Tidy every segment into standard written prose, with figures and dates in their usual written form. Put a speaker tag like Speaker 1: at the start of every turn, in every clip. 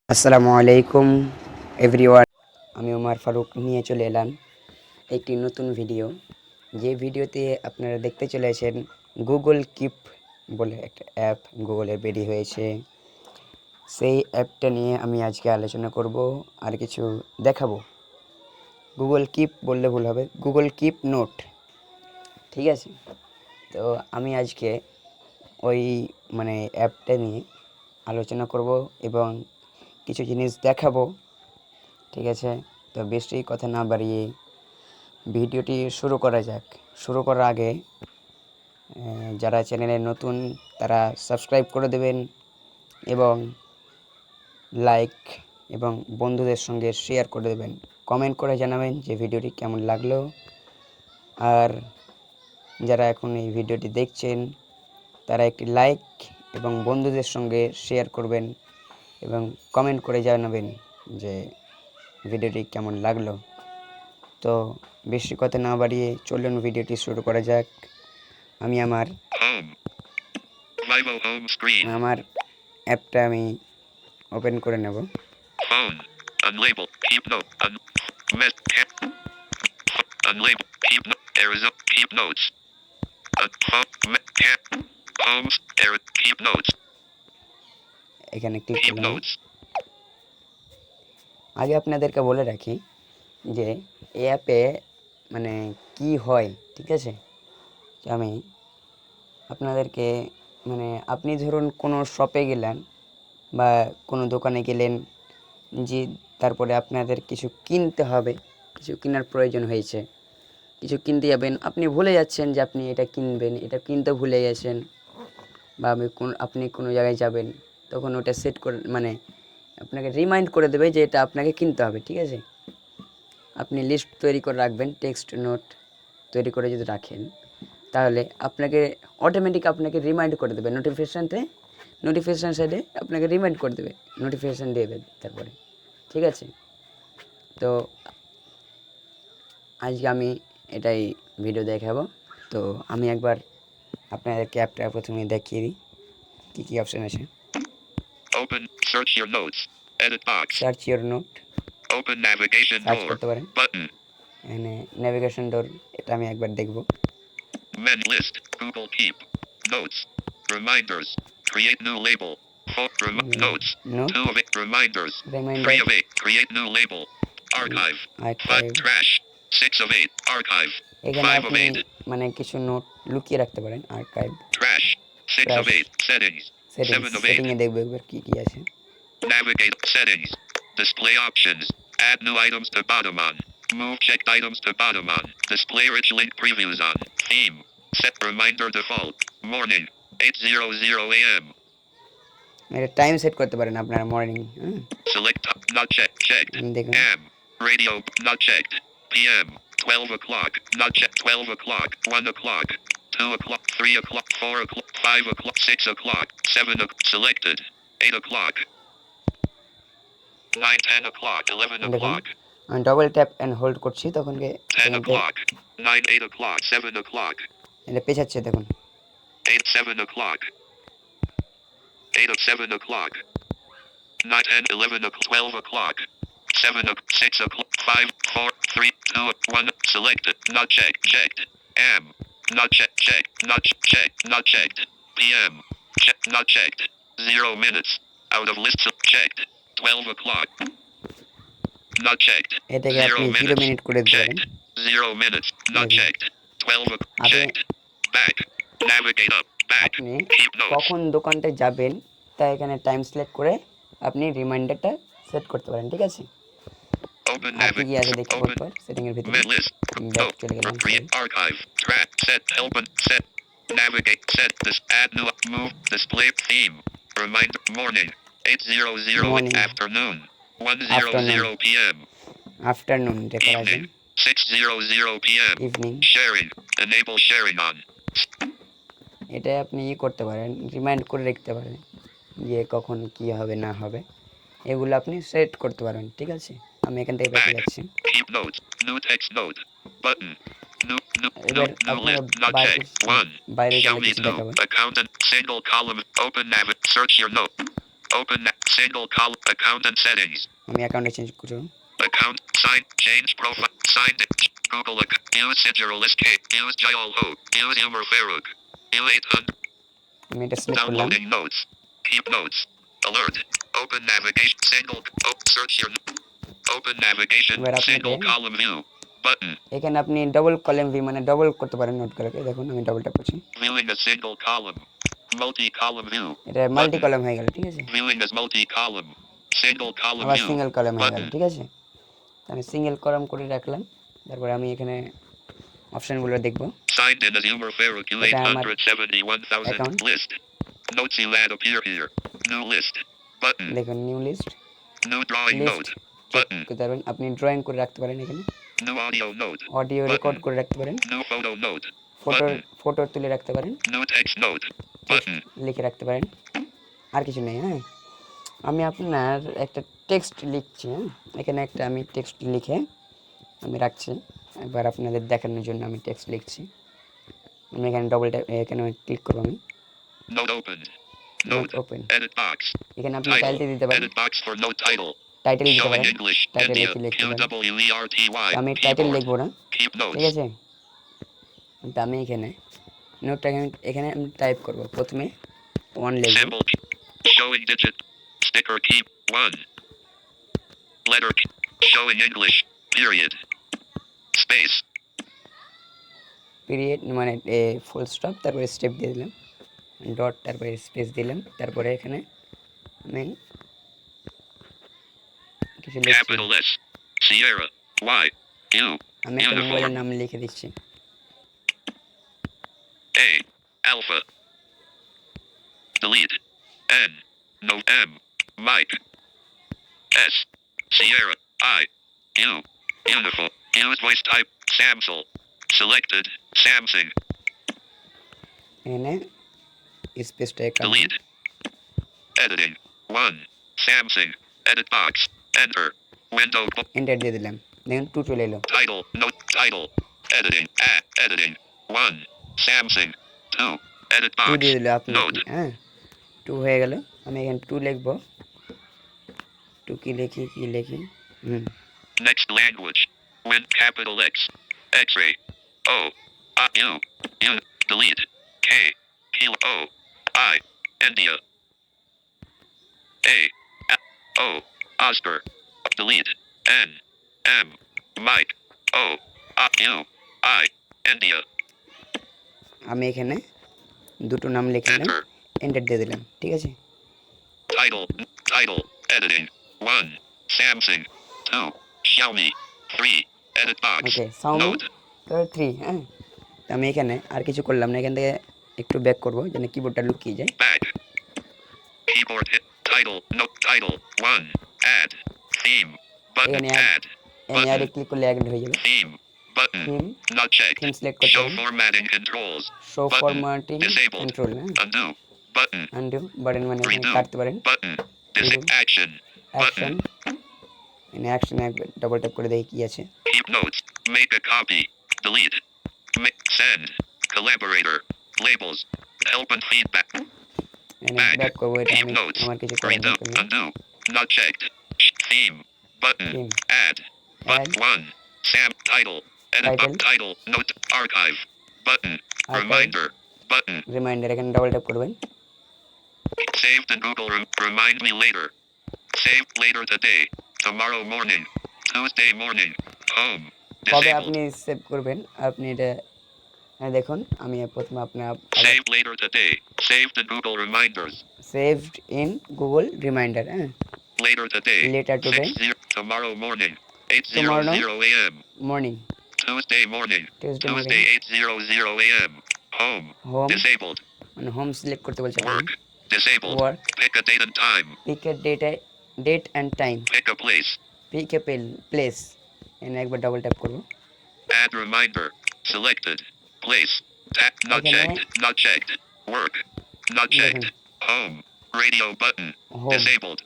Speaker 1: আসসালামু আলাইকুম এভরিওয়ান। আমি ওমর ফারুক নিয়ে চলে এলাম একটি নতুন ভিডিও। যে ভিডিওতে আপনারা দেখতে চলেছেন গুগল কিপ বলে একটা অ্যাপ গুগলে বেরিয়ে হয়েছে। সেই অ্যাপটা নিয়ে আমি আজকে আলোচনা করব আর কিছু দেখাবো। গুগল কিপ বললে ভুল হবে, গুগল কিপ নোট, ঠিক আছে? তো আমি আজকে ওই অ্যাপটা নিয়ে আলোচনা করব এবং কিছু জিনিস দেখাবো, ঠিক আছে? তো বেশি কথা না বাড়িয়ে ভিডিওটি শুরু করা যাক। শুরু করার আগে যারা চ্যানেলে নতুন তারা সাবস্ক্রাইব করে দেবেন এবং লাইক এবং বন্ধুদের সঙ্গে শেয়ার করে দেবেন। কমেন্ট করে জানাবেন যে ভিডিওটি কেমন লাগলো। আর যারা এখন এই ভিডিওটি দেখছেন তারা একটি লাইক এবং বন্ধুদের সঙ্গে শেয়ার করবেন এবং কমেন্ট করে জানাবেন যে ভিডিওটি কেমন লাগলো। তো বেশি কথা না বাড়িয়ে চলুন ভিডিওটি শুরু করা যাক। আমি আমার অ্যাপটা আমি ওপেন করে নেব। এখানে ক্লিক করলাম। আগে আপনাদেরকে বলে রাখি যে এই অ্যাপে কি হয়, ঠিক আছে? আমি আপনাদেরকে আপনি ধরুন কোনো শপে গেলেন বা কোনো দোকানে গেলেন, যে তারপরে আপনাদের কিছু কিনতে হবে, কিছু কেনার প্রয়োজন হয়েছে, কিছু কিনতে যাবেন, আপনি ভুলে যাচ্ছেন যে আপনি এটা কিনবেন, এটা কিনতে ভুলে গেছেন, বা আপনি কোনো জায়গায় যাবেন, তখন ওটা সেট করে আপনাকে রিমাইন্ড করে দেবে যে এটা আপনাকে কিনতে হবে, ঠিক আছে? আপনি লিস্ট তৈরি করে রাখবেন, টেক্সট নোট তৈরি করে যদি রাখেন তাহলে আপনাকে অটোমেটিক আপনাকে রিমাইন্ড করে দেবে। নোটিফিকেশান সাইডে আপনাকে রিমাইন্ড করে দেবে, নোটিফিকেশান দিয়ে দেবে তারপরে, ঠিক আছে? তো আজকে আমি এটাই ভিডিও দেখাবো। তো আমি একবার আপনাদেরকে অ্যাপটা প্রথমে দেখিয়ে দিই কী কী অপশান আছে।
Speaker 2: Open search your notes. Edit box.
Speaker 1: Search your note,
Speaker 2: Open navigation
Speaker 1: search
Speaker 2: door.
Speaker 1: করতে পারেন।
Speaker 2: Button.
Speaker 1: এখানে নেভিগেশন ডোর, এটা আমি একবার দেখব।
Speaker 2: Men list. Google Keep. Notes. Reminders. Create new label. Notes.
Speaker 1: Note,
Speaker 2: 2 of 8. Reminders.
Speaker 1: Reminder,
Speaker 2: 3 of 8. Create new label. Archive. 5
Speaker 1: archive.
Speaker 2: trash. 6 of 8. Archive.
Speaker 1: এখানে
Speaker 2: 5 of
Speaker 1: আপনি
Speaker 2: 8.
Speaker 1: কিছু নোট লুকিয়ে রাখতে পারেন। Archive,
Speaker 2: Trash. 6 of
Speaker 1: trash,
Speaker 2: 8. Settings.
Speaker 1: Settings,
Speaker 2: 7 of 8.
Speaker 1: সেটিংয়ে দেখবো একবার কী কী আছে।
Speaker 2: Navigate settings. Display options. Add new items to bottom on. Move checked items to bottom on. Display rich link previews on. Theme. Set reminder default. Morning. 8:00 a.m.
Speaker 1: এটা time set করতে পারেন আপনারা morning.
Speaker 2: Select not checked. Checked.
Speaker 1: দেখুন
Speaker 2: AM. Radio not checked. PM. 12 o'clock. Not checked. 12 o'clock. 1 o'clock. 2 o'clock. 3 o'clock. 4 o'clock. 5 o'clock. 6 o'clock. 7 o'clock. Selected. 8 o'clock. 9, 10 o'clock, 11
Speaker 1: দেখুন
Speaker 2: o'clock,
Speaker 1: আমি double tap and hold করছি, তখন
Speaker 2: 10 o'clock, 9, 8 o'clock, 7 o'clock,
Speaker 1: এটা পেছাচ্ছে দেখুন।
Speaker 2: 8, 7 o'clock, 8 of 7 o'clock, 9, 10, 11 o'clock, 12 o'clock, 7 o'clock, 6 o'clock, 5, 4, 3, 2, 1, selected, not checked, checked, AM, not checked, checked, not checked, not checked, PM, checked, not checked, 0 minutes, out of list, checked, 12 o'clock, not checked,
Speaker 1: এটাকে
Speaker 2: 0
Speaker 1: আপনি 0
Speaker 2: minutes,
Speaker 1: minute করে দিতে পারেন।
Speaker 2: checked, 0 minutes, not
Speaker 1: দেখুন
Speaker 2: checked, 12 o'clock,
Speaker 1: আপনি
Speaker 2: checked, back, navigate up, back,
Speaker 1: আপনি
Speaker 2: keep notes,
Speaker 1: কখন দোকানটা যাবেন তা এখানে টাইম সিলেক্ট করে আপনি রিমাইন্ডারটা সেট করতে পারেন, ঠিক আছে?
Speaker 2: open
Speaker 1: আর কি কি আছে
Speaker 2: navigate,
Speaker 1: দেখি
Speaker 2: open,
Speaker 1: পরপর সেটিংয়ের ভিতরে।
Speaker 2: men list,
Speaker 1: আমি ব্যাক
Speaker 2: note,
Speaker 1: চলে গেলাম।
Speaker 2: create archive, track, set, open, set, navigate, set, this, add new, move, display, theme, reminder, morning, 8:00
Speaker 1: Morning.
Speaker 2: afternoon, 1:00
Speaker 1: Afternoon.
Speaker 2: p.m.,
Speaker 1: afternoon এটা করা যায়।
Speaker 2: evening, 6:00 p.m.,
Speaker 1: evening,
Speaker 2: sharing, enable sharing on,
Speaker 1: এটা আপনি করতে পারেন, রিমাইন্ড করে রাখতে পারেন যে কখন কি হবে না হবে, এগুলো আপনি সেট করতে পারবেন, ঠিক আছে? আমি এখান থেকে ব্যাকে
Speaker 2: back,
Speaker 1: যাচ্ছি।
Speaker 2: keep notes, new text note, button,
Speaker 1: এবার
Speaker 2: new
Speaker 1: আপনাকে
Speaker 2: list, not checked, 1,
Speaker 1: বাইরে গেলে
Speaker 2: Xiaomi
Speaker 1: কিছু
Speaker 2: 2,
Speaker 1: দেখাবো।
Speaker 2: accountant, single column, open nav, search your note, Open single column account and settings.
Speaker 1: আমি অ্যাকাউন্টে চেঞ্জ করব।
Speaker 2: Account sign change profile signed Google account use Sigil list K use Jail Ho use Umar Farouk use 800
Speaker 1: আমি এটা select করলাম।
Speaker 2: downloading notes keep notes alert open navigation single search your open navigation
Speaker 1: এবার আপনাকে
Speaker 2: single column view button
Speaker 1: এখানে আপনি double column V মানে double করতে পারেন নোটগুলোকে। দেখুন আমি ডবল ট্যাপ করছি,
Speaker 2: viewing a single column multi column view
Speaker 1: এটা মাল্টি কলাম হয়ে গেল, ঠিক আছে।
Speaker 2: viewing as multi column single column
Speaker 1: আবার
Speaker 2: view
Speaker 1: সিঙ্গেল কলাম হয়ে গেল,
Speaker 2: button
Speaker 1: ঠিক আছে। আমি সিঙ্গেল কলাম করে রাখলাম। তারপরে আমি এখানে অপশনগুলো দেখব।
Speaker 2: signed in as Umar Farouk
Speaker 1: এটা আমার
Speaker 2: 871,000
Speaker 1: account.
Speaker 2: list notes elad appear here new list button
Speaker 1: দেখুন new list,
Speaker 2: new drawing
Speaker 1: list
Speaker 2: note
Speaker 1: check
Speaker 2: button
Speaker 1: করতে পারবেন। আপনি ড্রয়িং করে রাখতে পারেন, এখানে
Speaker 2: new audio note
Speaker 1: audio record করে রাখতে পারেন,
Speaker 2: new photo note
Speaker 1: photo
Speaker 2: button
Speaker 1: photo তুলে রাখতে পারেন,
Speaker 2: new text note
Speaker 1: text
Speaker 2: button
Speaker 1: লিখে রাখতে পারেন। আর কিছু নেই। হ্যাঁ, আমি আপনার একটা টেক্সট লিখছি। হ্যাঁ, এখানে একটা আমি টেক্সট লিখে আমি রাখছি। এবার আপনাদের দেখানোর জন্য আমি টেক্সট লিখছি। আমি এখানে ডবল ট্যাপ, এখানে ক্লিক করব। আমি
Speaker 2: note opened
Speaker 1: note
Speaker 2: note
Speaker 1: open,
Speaker 2: edit box
Speaker 1: এখানে আপনি
Speaker 2: title
Speaker 1: টাইটেল দিতে পারেন,
Speaker 2: edit box for note title
Speaker 1: title দিতে
Speaker 2: showing
Speaker 1: পারেন,
Speaker 2: English
Speaker 1: টাইটেল
Speaker 2: India
Speaker 1: কি লিখতে পারেন।
Speaker 2: QWERTY
Speaker 1: তো আমি টাইটেল
Speaker 2: keyboard
Speaker 1: লিখবো না,
Speaker 2: keep
Speaker 1: ঠিক
Speaker 2: notes
Speaker 1: আছে। তো আমি এখানে নোটটা এখানে আমি টাইপ করব। প্রথমে 1 লিখব,
Speaker 2: symbol key showing digit sticker key 1 letter key showing English period space
Speaker 1: period মানে ফুল স্টপ, তারপরে স্টেপ দিয়ে দিলাম, ডট, তারপরে স্পেস দিলাম। তারপরে এখানে আমি কিছু লিখছি।
Speaker 2: capital S Sierra Y U
Speaker 1: আমি একটা মোবাইলের
Speaker 2: uniform
Speaker 1: নাম লিখে দিচ্ছি।
Speaker 2: A alpha delete N no M Mike S Sierra I U uniform use voice type Samsung selected Samsung
Speaker 1: এখানে স্পেসটা কাটবো।
Speaker 2: delete editing 1 Samsung edit box enter window
Speaker 1: enter দিয়ে দিলাম, দেখুন 2 চলে এলো।
Speaker 2: title note title editing editing 1 Samsung 2 edit
Speaker 1: 2
Speaker 2: box
Speaker 1: দিয়ে দিল আপনি।
Speaker 2: note
Speaker 1: হ্যাঁ, 2 হয়ে গেল। আমি এখানে 2 লিখবো। 2 কি লিখি
Speaker 2: next language win capital X X-ray O U U delete K kilo O I India A O Oscar delete N M Mike O U I India
Speaker 1: আমি এখানে দুটো নাম লিখে দিলাম,
Speaker 2: enter
Speaker 1: এন্টার দিয়ে দিলাম, ঠিক আছে।
Speaker 2: title editing 1 Samsung 2 Xiaomi 3 edit box
Speaker 1: ওকে, সাউন্ড
Speaker 2: note
Speaker 1: 3। হ্যাঁ, তো আমি এখানে আর কিছু করলাম না। এখান থেকে একটু ব্যাক করবো যেন কিবোর্ডটা লুকিয়ে যায়।
Speaker 2: back keyboard hit title note title 1 add theme button
Speaker 1: এখানে
Speaker 2: add
Speaker 1: আমি আরে
Speaker 2: button
Speaker 1: ক্লিক করলে অ্যাড হয়ে যাবে।
Speaker 2: theme button
Speaker 1: theme
Speaker 2: not checked
Speaker 1: theme select করতে
Speaker 2: show
Speaker 1: হবে,
Speaker 2: formatting controls
Speaker 1: show
Speaker 2: button
Speaker 1: formatting
Speaker 2: disabled
Speaker 1: control. হ্যাঁ,
Speaker 2: undo button
Speaker 1: আনডু বাটন মানে এখানে
Speaker 2: redo
Speaker 1: কাটতে পারেন।
Speaker 2: button
Speaker 1: redo
Speaker 2: action
Speaker 1: action,
Speaker 2: button
Speaker 1: এখানে অ্যাকশন একবার ডবল ট্যাপ করে দেখি কি আছে।
Speaker 2: keep notes make a copy delete send collaborator labels help and feedback
Speaker 1: এখানে
Speaker 2: back
Speaker 1: ব্যাক করবো, এটা
Speaker 2: keep
Speaker 1: আমি
Speaker 2: notes
Speaker 1: আমার কিছু করার
Speaker 2: redo
Speaker 1: দরকার নেই।
Speaker 2: undo not checked theme button
Speaker 1: Theme.
Speaker 2: add but
Speaker 1: Add.
Speaker 2: 1 Sam title edit
Speaker 1: Title.
Speaker 2: title note archive button
Speaker 1: Archive.
Speaker 2: reminder button
Speaker 1: reminder, এখানে ডবল ট্যাপ করবেন।
Speaker 2: saved in Google remind me later saved later today tomorrow morning Tuesday morning home
Speaker 1: কবে
Speaker 2: disabled
Speaker 1: আপনি save করবেন আপনি এটা দেখুন। আমি প্রথমে আপনার
Speaker 2: saved later today saved in Google reminders
Speaker 1: saved in Google reminder. হ্যাঁ,
Speaker 2: later today
Speaker 1: Later today.
Speaker 2: 60 tomorrow morning
Speaker 1: Tomorrow
Speaker 2: 8:00 a.m.
Speaker 1: Morning,
Speaker 2: Tuesday morning
Speaker 1: Tuesday
Speaker 2: Tuesday
Speaker 1: morning.
Speaker 2: 8:00 a.m. home
Speaker 1: Home.
Speaker 2: disabled
Speaker 1: মানে হোম সিলেক্ট করতে বলছে।
Speaker 2: work disabled
Speaker 1: Work.
Speaker 2: pick a date and time
Speaker 1: pick a date and time,
Speaker 2: pick a place
Speaker 1: pick a place, এখানে একবার double tap করবো।
Speaker 2: add reminder selected place not
Speaker 1: Okay,
Speaker 2: checked work not checked home radio button
Speaker 1: Home.
Speaker 2: disabled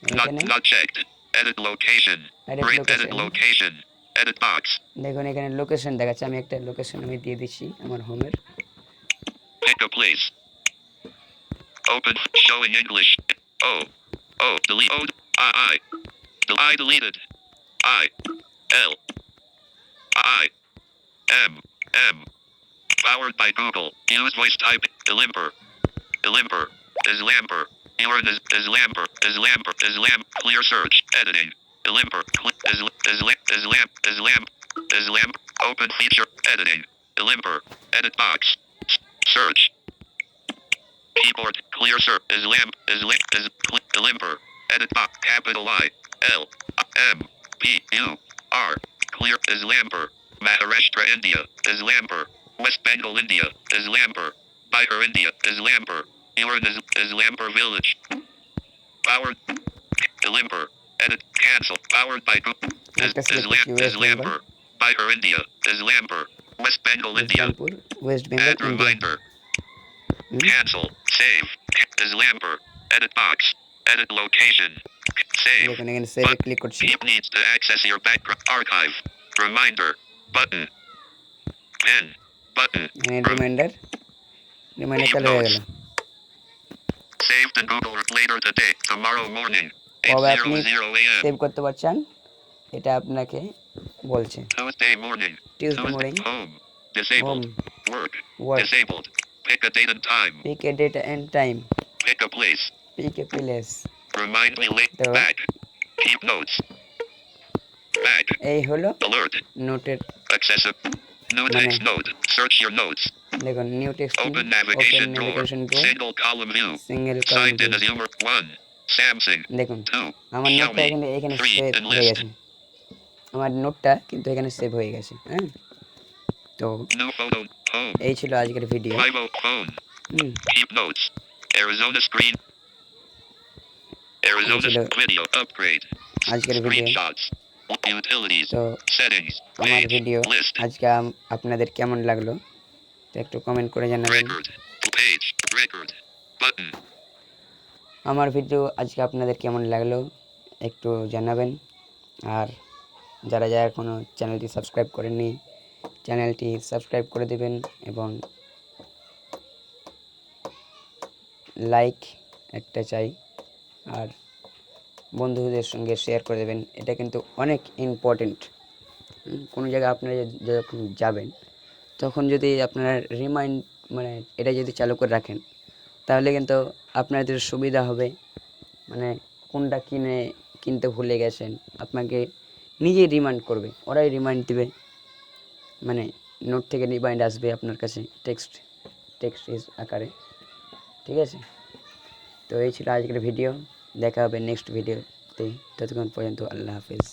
Speaker 1: এখানে
Speaker 2: not checked edit location
Speaker 1: Edit
Speaker 2: edit
Speaker 1: location.
Speaker 2: location edit box
Speaker 1: দেখুন এখানে location দেখাচ্ছে। আমি একটা location আমি দিয়ে দিচ্ছি আমার হোমের।
Speaker 2: pick a place open showing English O. O. Delete. O. I. I deleted. I. L. I. M. M. Powered by Google. Use voice type. Elimper. Elimper. Islamper. Earn is Lamper. Is lamp. Clear search. Editing. Elimper. Is lamp. Open feature. Editing. Elimper. Edit box. Search. Keyboard. Clear search. Is Elimper. Edit box. Capital I. L. M. P. U. R. Clear is Lamper. Maharashtra, India is Lamper. West Bengal, India is Lamper. Bihar, India is Lamper. Iran is Lamper Village. Powered. Limper. Edit. Cancel. Powered by is Lamper. Bihar, India is Lamper. West Bengal, India.
Speaker 1: West Bengal,
Speaker 2: Add reminder. Cancel. Save. Is Lamper. Edit box. Edit location. Save.
Speaker 1: দেখুন এখানে সেভে click করছি।
Speaker 2: Keep needs to access your background archive. Reminder. Button. Pin. Button.
Speaker 1: Reminder চালু হয়ে গেল।
Speaker 2: Saved in Google later today. Tomorrow morning.
Speaker 1: কবে আপনি
Speaker 2: 8:00 a.m.
Speaker 1: Save করতে পারছেন এটা আপনাকে বলছে।
Speaker 2: Tuesday morning.
Speaker 1: Tuesday morning.
Speaker 2: Home. Disabled.
Speaker 1: Home.
Speaker 2: Work.
Speaker 1: Work.
Speaker 2: Disabled. Pick a date and time.
Speaker 1: Pick a date and time.
Speaker 2: Pick a place.
Speaker 1: Pick a place.
Speaker 2: Remind me later. Back. Keep notes. Back.
Speaker 1: এই হলো
Speaker 2: Alert.
Speaker 1: নোটের
Speaker 2: Accessible. New text node. Search your notes.
Speaker 1: দেখুন new text
Speaker 2: Open navigation drawer. Single column view.
Speaker 1: Single column
Speaker 2: Signed in as Humor 1. Samsung.
Speaker 1: দেখুন
Speaker 2: 2.
Speaker 1: আমার নোটটা এখানে
Speaker 2: 3.
Speaker 1: Save
Speaker 2: And
Speaker 1: হয়ে
Speaker 2: list.
Speaker 1: গেছে। আমার নোটটা কিন্তু এখানে সেভ হয়ে গেছে। হ্যাঁ, তো
Speaker 2: New photo. Home.
Speaker 1: এই ছিল আজকের video.
Speaker 2: 50 phone. Keep notes. Arizona screen. Arizona video upgrade.
Speaker 1: আজকের ভিডিও।
Speaker 2: Screenshots. Utilities.
Speaker 1: তো
Speaker 2: Settings.
Speaker 1: আমার
Speaker 2: Page.
Speaker 1: Video
Speaker 2: List.
Speaker 1: আজকে আপনাদের কেমন লাগলো তো একটু কমেন্ট করে জানাবেন।
Speaker 2: Record. Page. Record. Button.
Speaker 1: আমার ভিডিও আজকে আপনাদের কেমন লাগলো একটু জানাবেন। আর যারা এখনও চ্যানেলটি সাবস্ক্রাইব করেননি চ্যানেলটি সাবস্ক্রাইব করে দেবেন এবং লাইক একটা চাই আর বন্ধুদের সঙ্গে শেয়ার করে দেবেন। এটা কিন্তু অনেক ইম্পর্টেন্ট। কোনো জায়গায় আপনারা যখন যাবেন তখন যদি আপনারা মানে এটা যদি চালু করে রাখেন তাহলে কিন্তু আপনাদের সুবিধা হবে। মানে কোনটা কিনতে ভুলে গেছেন আপনাকে নিজেই রিমাইন্ড করবে, ওরাই রিমাইন্ড দিবে। মানে নোট থেকে রিমাইন্ড আসবে আপনার কাছে টেক্সট আকারে। ঠিক আছে, তো এই ছিল আজকের ভিডিও। দেখা হবে নেক্সট ভিডিওতে। ততক্ষণ পর্যন্ত আল্লাহ হাফেজ।